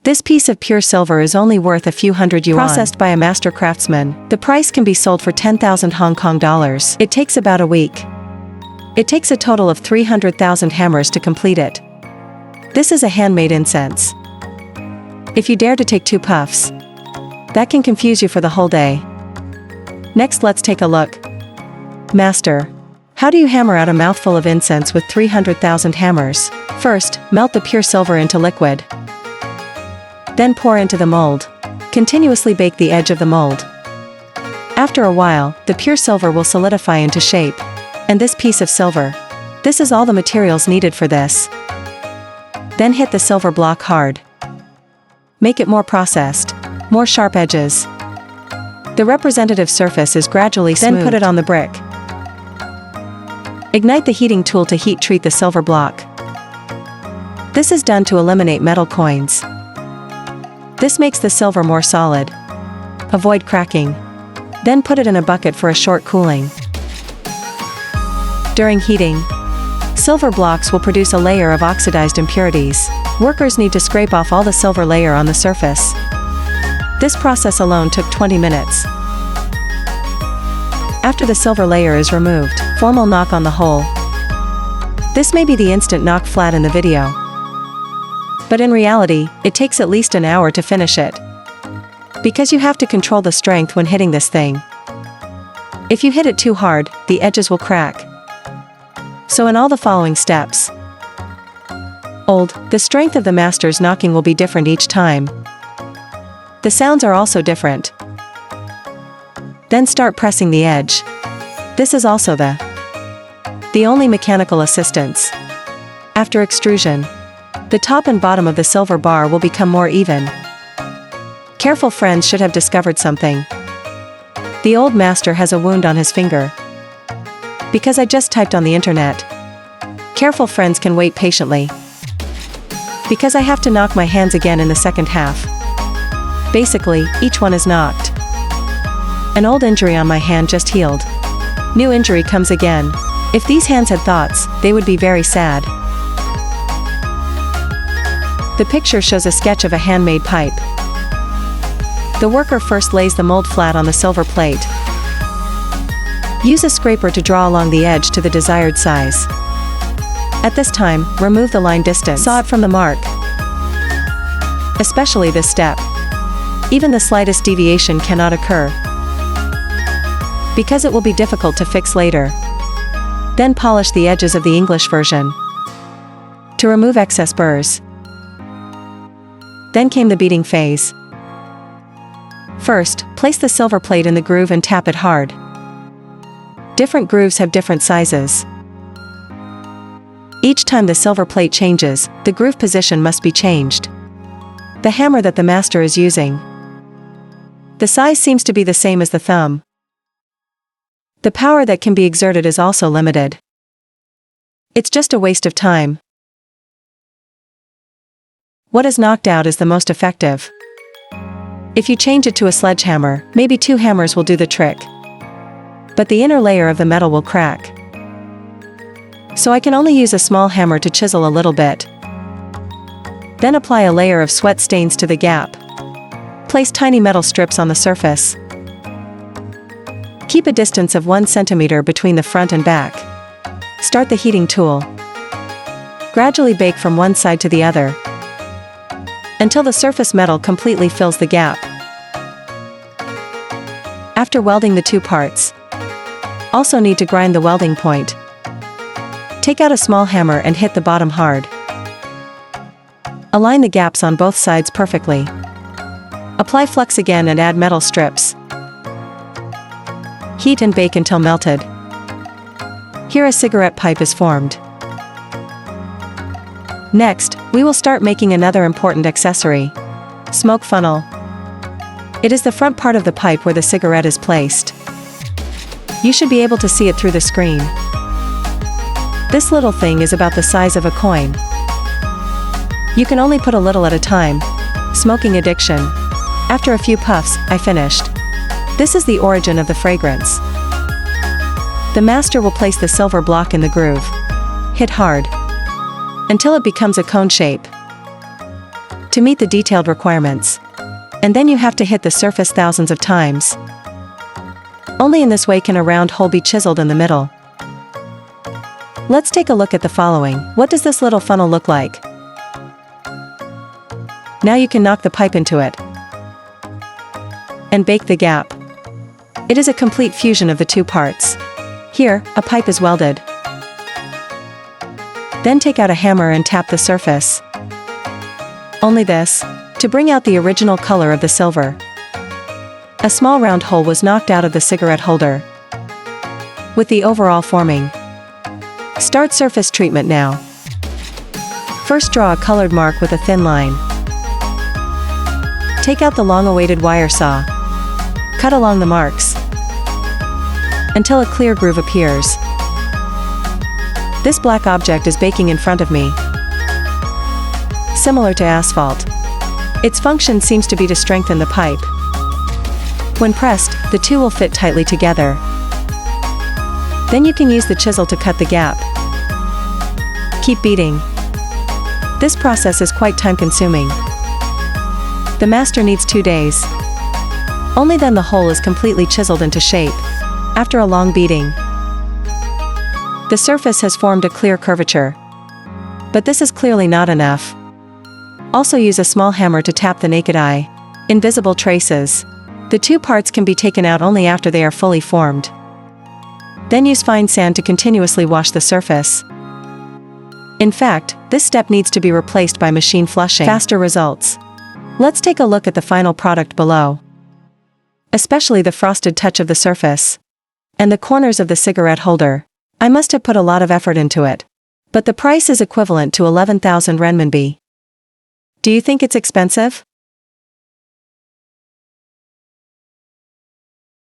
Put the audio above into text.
This piece of pure silver is only worth a few hundred yuan. Processed by a master craftsman, the price can be sold for 10,000 Hong Kong dollars. It takes about a week. It takes a total of 300,000 hammers to complete it. This is a handmade incense. If you dare to take 2 puffs, that can confuse you for the whole day. Next, let's take a look. Master. How do you hammer out a mouthful of incense with 300,000 hammers? First, melt the pure silver into liquid. Then pour into the mold. Continuously bake the edge of the mold. After a while, the pure silver will solidify into shape. And this piece of silver. This is all the materials needed for this. Then hit the silver block hard. Make it more processed. More sharp edges. The representative surface is gradually smoothed. Then put it on the brick. Ignite the heating tool to heat treat the silver block. This is done to eliminate metal coins. This makes the silver more solid. Avoid cracking. Then put it in a bucket for a short cooling. During heating, silver blocks will produce a layer of oxidized impurities. Workers need to scrape off all the silver layer on the surface. This process alone took 20 minutes. After the silver layer is removed, formal knock on the hole. This may be the instant knock flat in the video. But in reality, it takes at least an hour to finish it. Because you have to control the strength when hitting this thing. If you hit it too hard, the edges will crack. So in all the following steps. The strength of the master's knocking will be different each time. The sounds are also different. Then start pressing the edge. This is also the only mechanical assistance. After extrusion, the top and bottom of the silver bar will become more even. Careful friends should have discovered something. The old master has a wound on his finger. Because I just typed on the internet. Careful friends can wait patiently. Because I have to knock my hands again in the second half. Basically, each one is knocked. An old injury on my hand just healed. New injury comes again. If these hands had thoughts, they would be very sad. The picture shows a sketch of a handmade pipe. The worker first lays the mold flat on the silver plate. Use a scraper to draw along the edge to the desired size. At this time, remove the line distance. Saw it from the mark. Especially this step. Even the slightest deviation cannot occur. Because it will be difficult to fix later. Then polish the edges of the English version. To remove excess burrs. Then came the beating phase. First, place the silver plate in the groove and tap it hard. Different grooves have different sizes. Each time the silver plate changes, the groove position must be changed. The hammer that the master is using. The size seems to be the same as the thumb. The power that can be exerted is also limited. It's just a waste of time. What is knocked out is the most effective. If you change it to a sledgehammer, maybe 2 hammers will do the trick. But the inner layer of the metal will crack. So I can only use a small hammer to chisel a little bit. Then apply a layer of sweat stains to the gap. Place tiny metal strips on the surface. Keep a distance of 1 centimeter between the front and back. Start the heating tool. Gradually bake from one side to the other. Until the surface metal completely fills the gap. After welding the 2 parts. Also need to grind the welding point. Take out a small hammer and hit the bottom hard. Align the gaps on both sides perfectly. Apply flux again and add metal strips. Heat and bake until melted. Here a cigarette pipe is formed. Next, we will start making another important accessory. Smoke funnel. It is the front part of the pipe where the cigarette is placed. You should be able to see it through the screen. This little thing is about the size of a coin. You can only put a little at a time. Smoking addiction. After a few puffs, I finished. This is the origin of the fragrance. The master will place the silver block in the groove. Hit hard. Until it becomes a cone shape. to meet the detailed requirements. And then you have to hit the surface thousands of times. Only in this way can a round hole be chiseled in the middle. Let's take a look at the following. What does this little funnel look like? Now you can knock the pipe into it and bake the gap. It is a complete fusion of the two parts. Here, a pipe is welded. Then take out a hammer and tap the surface. Only this, to bring out the original color of the silver. A small round hole was knocked out of the cigarette holder, with the overall forming. Start surface treatment now. First draw a colored mark with a thin line. Take out the long-awaited wire saw. Cut along the marks until a clear groove appears. This black object is baking in front of me. Similar to asphalt. Its function seems to be to strengthen the pipe. When pressed, the two will fit tightly together. Then you can use the chisel to cut the gap. Keep beating. This process is quite time-consuming. The master needs 2 days. Only then the hole is completely chiseled into shape. After a long beating, the surface has formed a clear curvature. But this is clearly not enough. Also use a small hammer to tap the naked eye. Invisible traces. The two parts can be taken out only after they are fully formed. Then use fine sand to continuously wash the surface. In fact, this step needs to be replaced by machine flushing. Faster results. Let's take a look at the final product below. Especially the frosted touch of the surface. And the corners of the cigarette holder. I must have put a lot of effort into it. But the price is equivalent to 11,000 renminbi. Do you think it's expensive?